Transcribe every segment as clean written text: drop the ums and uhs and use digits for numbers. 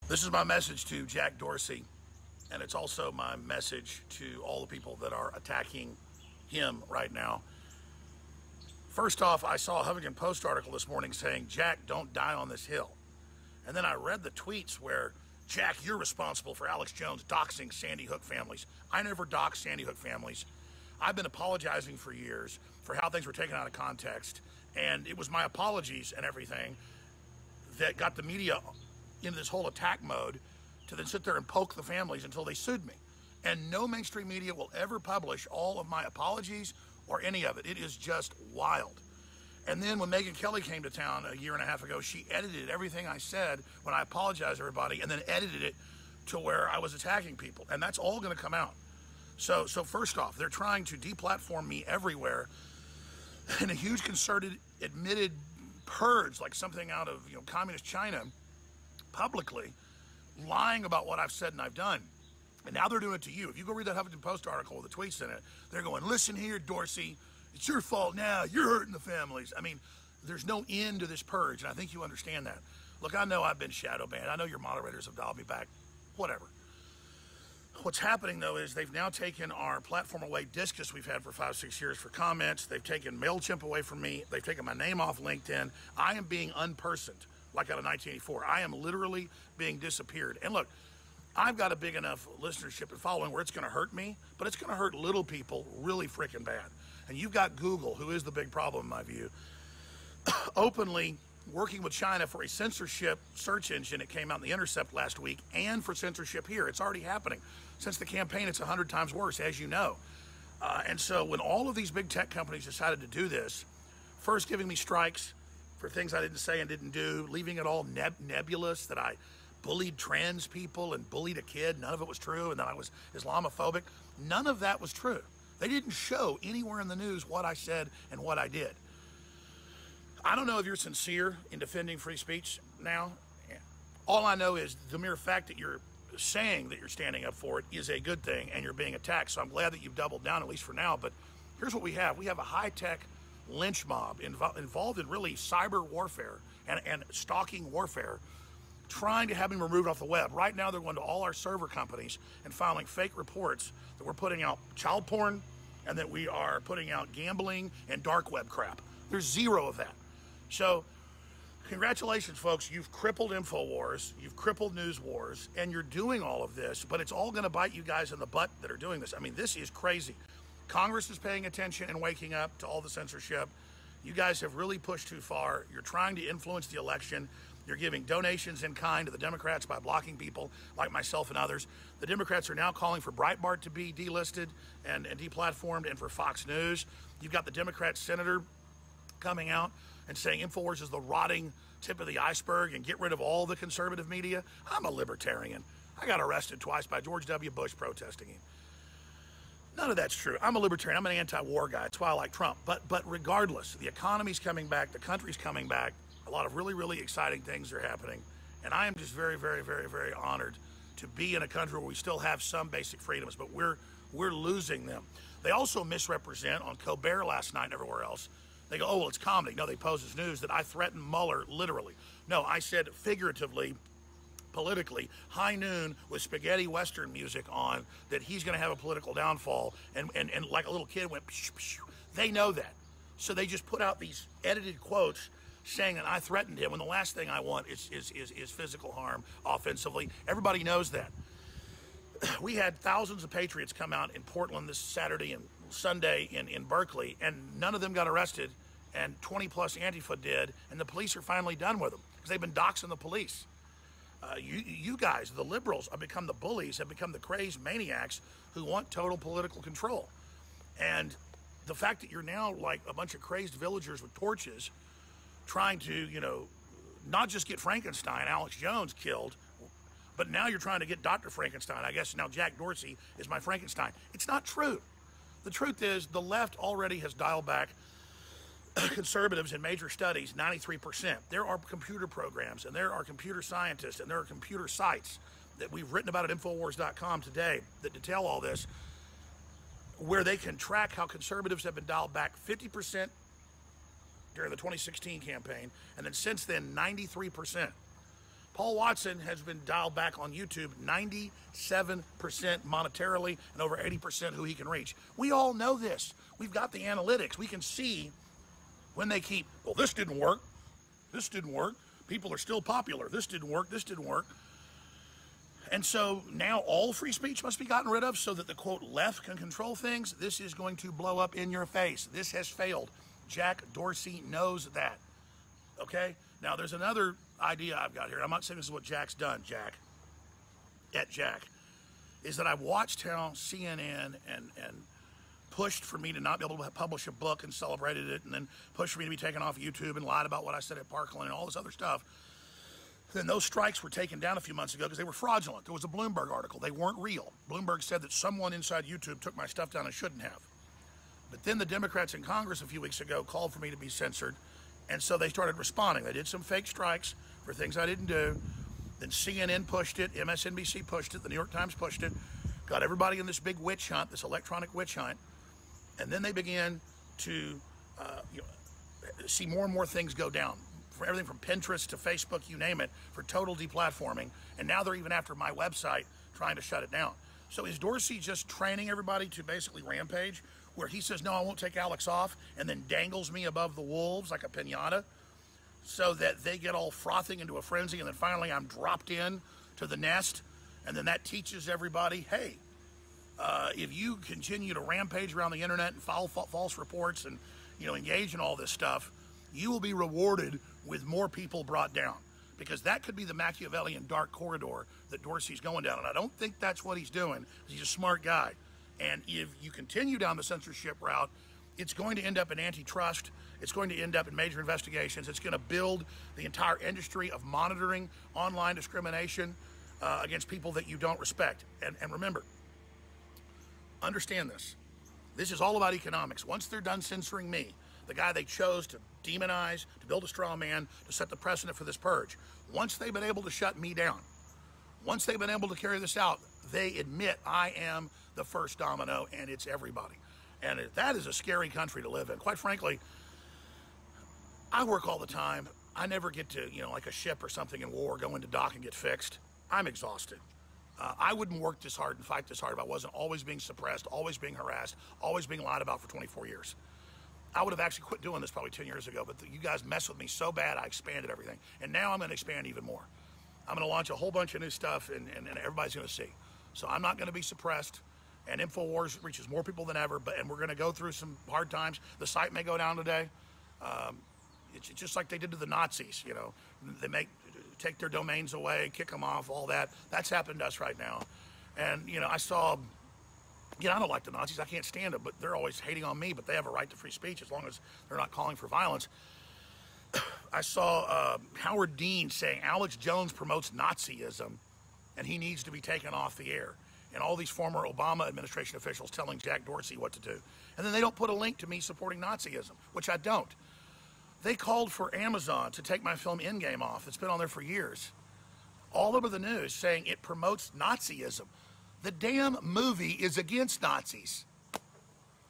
This is my message to Jack Dorsey, and it's also my message to all the people that are attacking him right now. First off, I saw a Huffington Post article this morning saying, Jack, don't die on this hill. And then I read the tweets where, Jack, you're responsible for Alex Jones doxing Sandy Hook families. I never doxed Sandy Hook families. I've been apologizing for years for how things were taken out of context, and it was my apologies and everything that got the media into this whole attack mode to then sit there and poke the families until they sued me. And no mainstream media will ever publish all of my apologies or any of it. It is just wild. And then when Megyn Kelly came to town a year and a half ago, she edited everything I said when I apologized to everybody and then edited it to where I was attacking people. And that's all going to come out. So first off, they're trying to deplatform me everywhere in a huge concerted, admitted purge, like something out of communist China, publicly lying about what I've said and I've done. And now they're doing it to you. If you go read that Huffington Post article with the tweets in it, they're going, listen here, Dorsey, it's your fault now. You're hurting the families. I mean, there's no end to this purge, and I think you understand that. Look, I know I've been shadow banned. I know your moderators have dialed me back, whatever. What's happening, though, is they've now taken our platform away, Discus, we've had for 5-6 years for comments. They've taken MailChimp away from me. They've taken my name off LinkedIn. I am being unpersoned, like out of 1984. I am literally being disappeared. And look, I've got a big enough listenership and following where it's going to hurt me, but it's going to hurt little people really freaking bad. And you've got Google, who is the big problem in my view, openly working with China for a censorship search engine. It came out in The Intercept last week, and for censorship here. It's already happening. Since the campaign, it's 100 times worse, as you know. And so when all of these big tech companies decided to do this, first giving me strikes for things I didn't say and didn't do, leaving it all nebulous, that I bullied trans people and bullied a kid, none of it was true, and that I was Islamophobic, none of that was true. They didn't show anywhere in the news what I said and what I did. I don't know if you're sincere in defending free speech now. All I know is the mere fact that you're saying that you're standing up for it is a good thing, and you're being attacked. So I'm glad that you've doubled down, at least for now. But here's what we have. We have a high-tech lynch mob involved in really cyber warfare and stalking warfare, trying to have him removed off the web. Right now, they're going to all our server companies and filing fake reports that we're putting out child porn and that we are putting out gambling and dark web crap. There's zero of that. So congratulations, folks. You've crippled InfoWars. You've crippled News Wars, and you're doing all of this, but it's all going to bite you guys in the butt that are doing this. I mean, this is crazy. Congress is paying attention and waking up to all the censorship. You guys have really pushed too far. You're trying to influence the election. You're giving donations in kind to the Democrats by blocking people like myself and others. The Democrats are now calling for Breitbart to be delisted and deplatformed, and for Fox News. You've got the Democrat senator coming out and saying InfoWars is the rotting tip of the iceberg and get rid of all the conservative media. I'm a libertarian. I got arrested twice by George W. Bush protesting him. None of that's true. I'm a libertarian. I'm an anti-war guy. That's why I like Trump. But regardless, the economy's coming back. The country's coming back. A lot of really, really exciting things are happening. And I am just very, very, very, very honored to be in a country where we still have some basic freedoms, but we're losing them. They also misrepresent on Colbert last night and everywhere else. They go, oh, well, it's comedy. No, they pose as news that I threatened Mueller literally. No, I said figuratively, politically, high noon with spaghetti western music on, that he's going to have a political downfall, and like a little kid went psh, psh. They know that. So they just put out these edited quotes saying that I threatened him, when the last thing I want is physical harm offensively. Everybody knows that. We had thousands of patriots come out in Portland this Saturday and Sunday in Berkeley, and none of them got arrested, and 20 plus Antifa did, and the police are finally done with them because they've been doxing the police. You guys, the liberals, have become the bullies, have become the crazed maniacs who want total political control. And the fact that you're now like a bunch of crazed villagers with torches trying to, not just get Frankenstein, Alex Jones, killed, but now you're trying to get Dr. Frankenstein. I guess now Jack Dorsey is my Frankenstein. It's not true. The truth is the left already has dialed back conservatives in major studies 93%. There are computer programs, and there are computer scientists, and there are computer sites that we've written about at InfoWars.com today that detail all this, where they can track how conservatives have been dialed back 50% during the 2016 campaign, and then since then 93%. Paul Watson has been dialed back on YouTube 97% monetarily and over 80% who he can reach. We all know this. We've got the analytics. We can see when they keep, well, this didn't work. This didn't work. People are still popular. This didn't work. This didn't work. And so now all free speech must be gotten rid of so that the, quote, left can control things. This is going to blow up in your face. This has failed. Jack Dorsey knows that. Okay? Now, there's another idea I've got here. I'm not saying this is what Jack's done, Jack, is that I've watched how CNN and pushed for me to not be able to publish a book and celebrated it, and then pushed for me to be taken off YouTube and lied about what I said at Parkland and all this other stuff. Then those strikes were taken down a few months ago because they were fraudulent. There was a Bloomberg article. They weren't real. Bloomberg said that someone inside YouTube took my stuff down and shouldn't have. But then the Democrats in Congress a few weeks ago called for me to be censored, and so they started responding. They did some fake strikes for things I didn't do. Then CNN pushed it, MSNBC pushed it, the New York Times pushed it, got everybody in this big witch hunt, this electronic witch hunt, and then they began to see more and more things go down. For everything from Pinterest to Facebook, you name it, for total deplatforming. And now they're even after my website trying to shut it down. So is Dorsey just training everybody to basically rampage, where he says, no, I won't take Alex off, and then dangles me above the wolves like a piñata, so that they get all frothing into a frenzy, and then finally I'm dropped in to the nest, and then that teaches everybody, hey, if you continue to rampage around the internet and file false reports and engage in all this stuff, you will be rewarded with more people brought down, because that could be the Machiavellian dark corridor that Dorsey's going down, and I don't think that's what he's doing. He's a smart guy, and if you continue down the censorship route, it's going to end up in antitrust. It's going to end up in major investigations. It's going to build the entire industry of monitoring online discrimination against people that you don't respect. And remember, understand this. This is all about economics. Once they're done censoring me, the guy they chose to demonize, to build a straw man, to set the precedent for this purge, once they've been able to shut me down, once they've been able to carry this out, they admit I am the first domino, and it's everybody. And that is a scary country to live in. Quite frankly, I work all the time. I never get to, like a ship or something in war, go into dock and get fixed. I'm exhausted. I wouldn't work this hard and fight this hard if I wasn't always being suppressed, always being harassed, always being lied about for 24 years. I would have actually quit doing this probably 10 years ago, but you guys messed with me so bad, I expanded everything. And now I'm going to expand even more. I'm going to launch a whole bunch of new stuff, and everybody's going to see. So I'm not going to be suppressed, and InfoWars reaches more people than ever, and we're going to go through some hard times. The site may go down today. It's just like they did to the Nazis, They take their domains away, kick them off, all that. That's happened to us right now. And, I saw... I don't like the Nazis. I can't stand them, but they're always hating on me, but they have a right to free speech as long as they're not calling for violence. I saw Howard Dean saying Alex Jones promotes Nazism, and he needs to be taken off the air. And all these former Obama administration officials telling Jack Dorsey what to do. And then they don't put a link to me supporting Nazism, which I don't. They called for Amazon to take my film Endgame off. It's been on there for years. All over the news saying it promotes Nazism. The damn movie is against Nazis.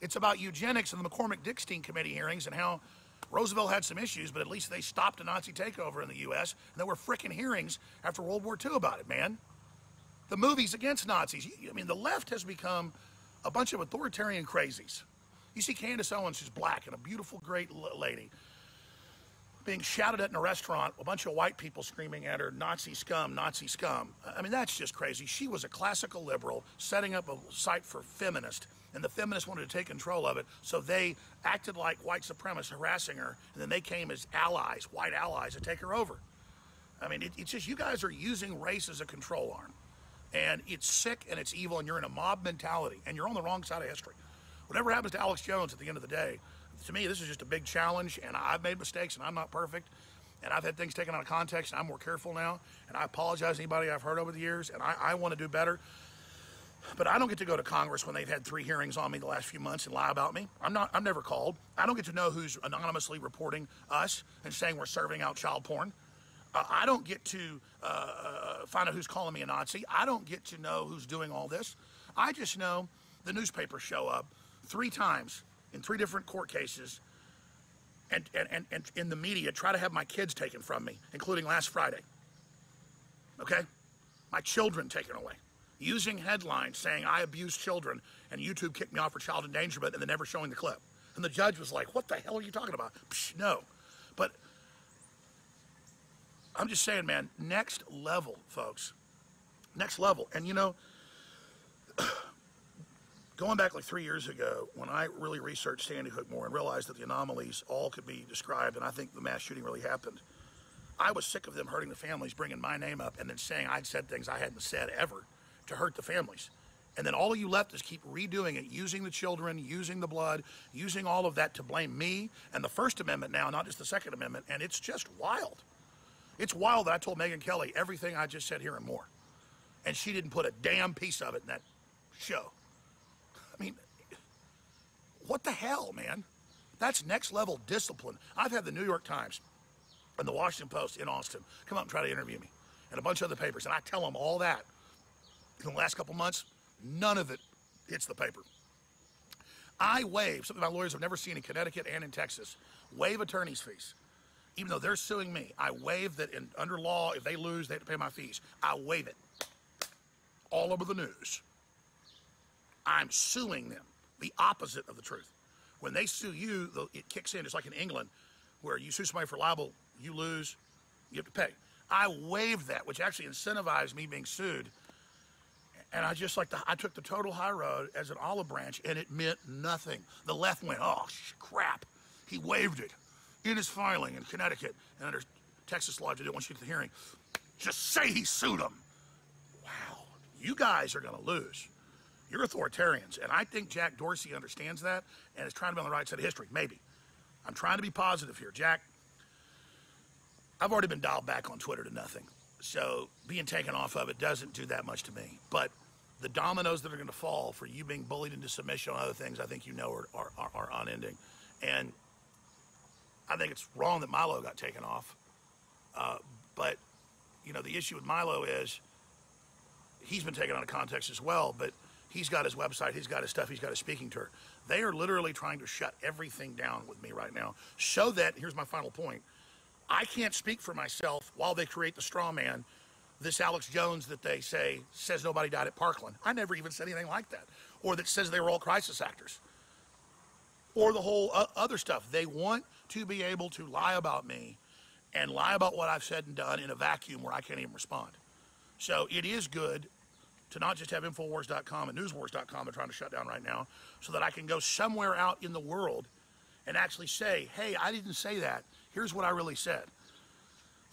It's about eugenics and the McCormick-Dickstein committee hearings and how Roosevelt had some issues, but at least they stopped a Nazi takeover in the U.S. And there were frickin' hearings after World War II about it, man. The movie's against Nazis. The left has become a bunch of authoritarian crazies. You see Candace Owens, who's black and a beautiful, great lady, being shouted at in a restaurant, a bunch of white people screaming at her, Nazi scum, Nazi scum. That's just crazy. She was a classical liberal setting up a site for feminists, and the feminists wanted to take control of it, so they acted like white supremacists harassing her, and then they came as allies, white allies, to take her over. It's just, you guys are using race as a control arm, and it's sick and it's evil, and you're in a mob mentality, and you're on the wrong side of history. Whatever happens to Alex Jones at the end of the day, to me, this is just a big challenge, and I've made mistakes, and I'm not perfect, and I've had things taken out of context, and I'm more careful now, and I apologize to anybody I've hurt over the years, and I want to do better. But I don't get to go to Congress when they've had 3 hearings on me the last few months and lie about me. I'm never called. I don't get to know who's anonymously reporting us and saying we're serving out child porn. I don't get to find out who's calling me a Nazi. I don't get to know who's doing all this. I just know the newspapers show up 3 times in 3 different court cases, and in the media try to have my kids taken from me, including last Friday. okay? My children taken away. Using headlines saying I abuse children and YouTube kicked me off for child endangerment and then never showing the clip. And the judge was like, what the hell are you talking about? Psh, no. But I'm just saying, man, next level, folks. Next level. And you know, going back like 3 years ago, when I really researched Sandy Hook more and realized that the anomalies all could be described, and I think the mass shooting really happened, I was sick of them hurting the families, bringing my name up, and then saying I'd said things I hadn't said ever to hurt the families. And then all of you left is keep redoing it, using the children, using the blood, using all of that to blame me and the First Amendment now, not just the Second Amendment, and it's just wild. It's wild that I told Megyn Kelly everything I just said here and more. And she didn't put a damn piece of it in that show. I mean, what the hell, man? That's next level discipline. I've had the New York Times and the Washington Post in Austin come up and try to interview me, and a bunch of other papers, and I tell them all that. In the last couple months, none of it hits the paper. I waive, something my lawyers have never seen in Connecticut and in Texas, waive attorney's fees. Even though they're suing me, I waive that under law, if they lose, they have to pay my fees. I waive it. All over the news. I'm suing them. The opposite of the truth. When they sue you, it kicks in, just like in England, where you sue somebody for libel, you lose, you have to pay. I waived that, which actually incentivized me being sued. And I took the total high road as an olive branch, and it meant nothing. The left went, oh, crap. He waived it in his filing in Connecticut, and under Texas law, they want you to the hearing. Just say he sued him. Wow, you guys are going to lose. You're authoritarians, and I think Jack Dorsey understands that and is trying to be on the right side of history, maybe. I'm trying to be positive here. Jack, I've already been dialed back on Twitter to nothing, so being taken off of it doesn't do that much to me. But the dominoes that are going to fall for you being bullied into submission on other things, I think you know are unending. And I think it's wrong that Milo got taken off. But, you know, the issue with Milo is he's been taken out of context as well, but he's got his website, he's got his stuff, he's got his speaking tour. They are literally trying to shut everything down with me right now so that, here's my final point, I can't speak for myself while they create the straw man, this Alex Jones that they say says nobody died at Parkland. I never even said anything like that. Or that says they were all crisis actors. Or the whole other stuff. They want to be able to lie about me and lie about what I've said and done in a vacuum where I can't even respond. So it is good to not just have InfoWars.com and NewsWars.com they're trying to shut down right now, so that I can go somewhere out in the world and actually say, hey, I didn't say that. Here's what I really said.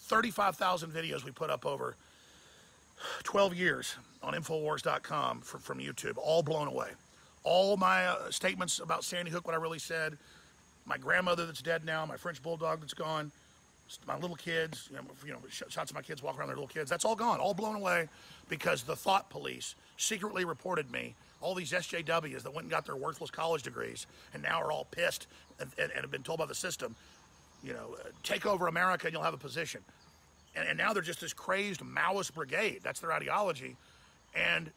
35,000 videos we put up over 12 years on InfoWars.com from YouTube, all blown away. All my statements about Sandy Hook, what I really said, my grandmother that's dead now, my French bulldog that's gone, my little kids, shots of my kids walking around their little kids, that's all gone, all blown away because the thought police secretly reported me, all these SJWs that went and got their worthless college degrees and now are all pissed and have been told by the system, take over America and you'll have a position. And now they're just this crazed Maoist brigade. That's their ideology. And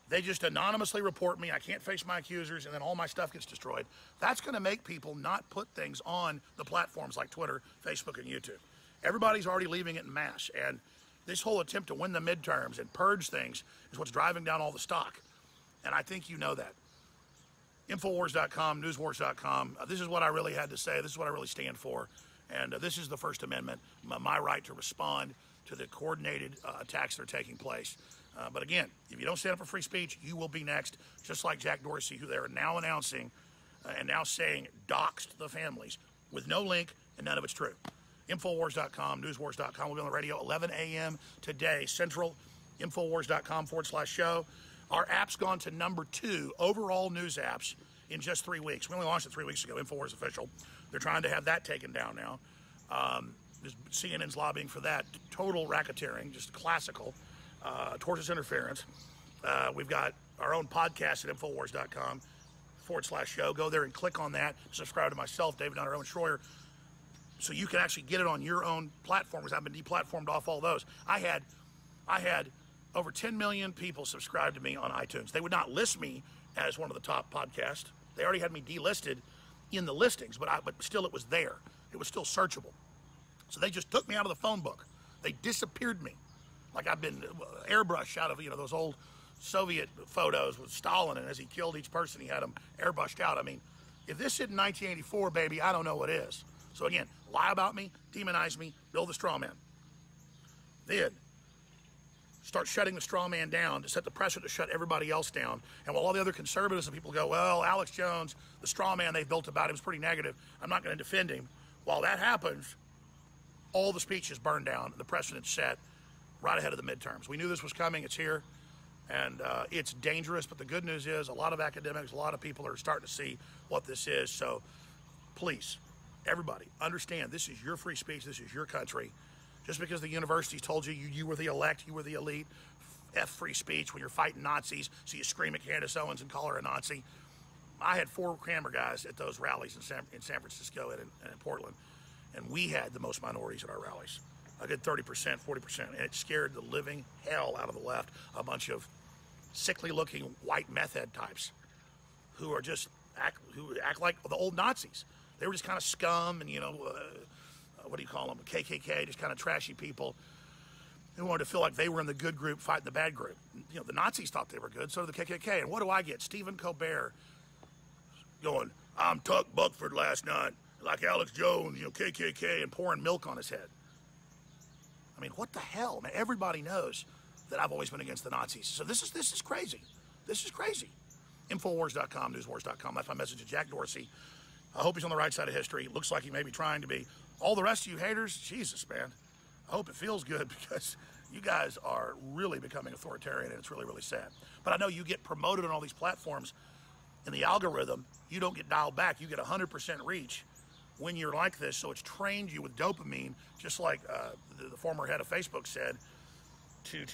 they just anonymously report me. I can't face my accusers, and then all my stuff gets destroyed. That's going to make people not put things on the platforms like Twitter, Facebook, and YouTube. Everybody's already leaving it in mass. And this whole attempt to win the midterms and purge things is what's driving down all the stock. And I think you know that. InfoWars.com, NewsWars.com. This is what I really had to say. This is what I really stand for. And this is the First Amendment, my right to respond to the coordinated attacks that are taking place. But again, if you don't stand up for free speech, you will be next, just like Jack Dorsey, who they're now announcing and now saying doxed the families with no link and none of it's true. InfoWars.com, NewsWars.com will be on the radio 11 a.m. today, Central, InfoWars.com/show. Our app's gone to #2 overall news apps in just 3 weeks. We only launched it 3 weeks ago, InfoWars Official. They're trying to have that taken down now. CNN's lobbying for that. Total racketeering, just classical, tortious interference. We've got our own podcast at InfoWars.com/show. Go there and click on that. Subscribe to myself, David Nutter, Owen Schroyer, so you can actually get it on your own platforms. I've been deplatformed off all those. I had over 10 million people subscribe to me on iTunes. They would not list me as one of the top podcasts. They already had me delisted in the listings, but still it was there. It was still searchable. So they just took me out of the phone book. They disappeared me. like I've been airbrushed out of, you know, those old Soviet photos with Stalin, and as he killed each person, he had them airbrushed out. I mean, if this isn't 1984, baby, I don't know what is. So again, lie about me, demonize me, build the straw man. Then start shutting the straw man down to set the pressure to shut everybody else down. And while all the other conservatives and people go, well, Alex Jones, the straw man they built about him is pretty negative, I'm not going to defend him. While that happens, all the speeches burned down, the precedent set right ahead of the midterms. We knew this was coming, it's here, and it's dangerous, but the good news is a lot of academics, a lot of people are starting to see what this is. So please, everybody, understand this is your free speech, this is your country. Just because the universities told you you were the elect, you were the elite, F free speech when you're fighting Nazis, so you scream at Candace Owens and call her a Nazi. I had 4 camera guys at those rallies in San Francisco and in Portland, and we had the most minorities at our rallies. A good 30%, 40%, and it scared the living hell out of the left. A bunch of sickly-looking white meth head types who are just who act like the old Nazis. They were just kind of scum and, you know, what do you call them, KKK, just kind of trashy people who wanted to feel like they were in the good group fighting the bad group. You know, the Nazis thought they were good, so did the KKK. And what do I get? Stephen Colbert going, I'm Tuck Buckford last night, like Alex Jones, you know, KKK, and pouring milk on his head. I mean, what the hell, man? Everybody knows that I've always been against the Nazis. So this is crazy. This is crazy. InfoWars.com, NewsWars.com. That's my message to Jack Dorsey. I hope he's on the right side of history. Looks like he may be trying to be. All the rest of you haters, Jesus, man. I hope it feels good because you guys are really becoming authoritarian, and it's really, really sad. But I know you get promoted on all these platforms. In the algorithm, you don't get dialed back. You get 100% reach when you're like this. So it's trained you with dopamine, just like the former head of Facebook said, to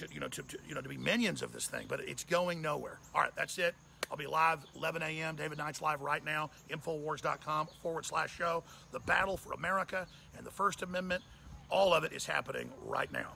be minions of this thing. But it's going nowhere. All right, that's it. I'll be live 11 a.m. David Knight's live right now. InfoWars.com/show. The battle for America and the First Amendment, all of it is happening right now.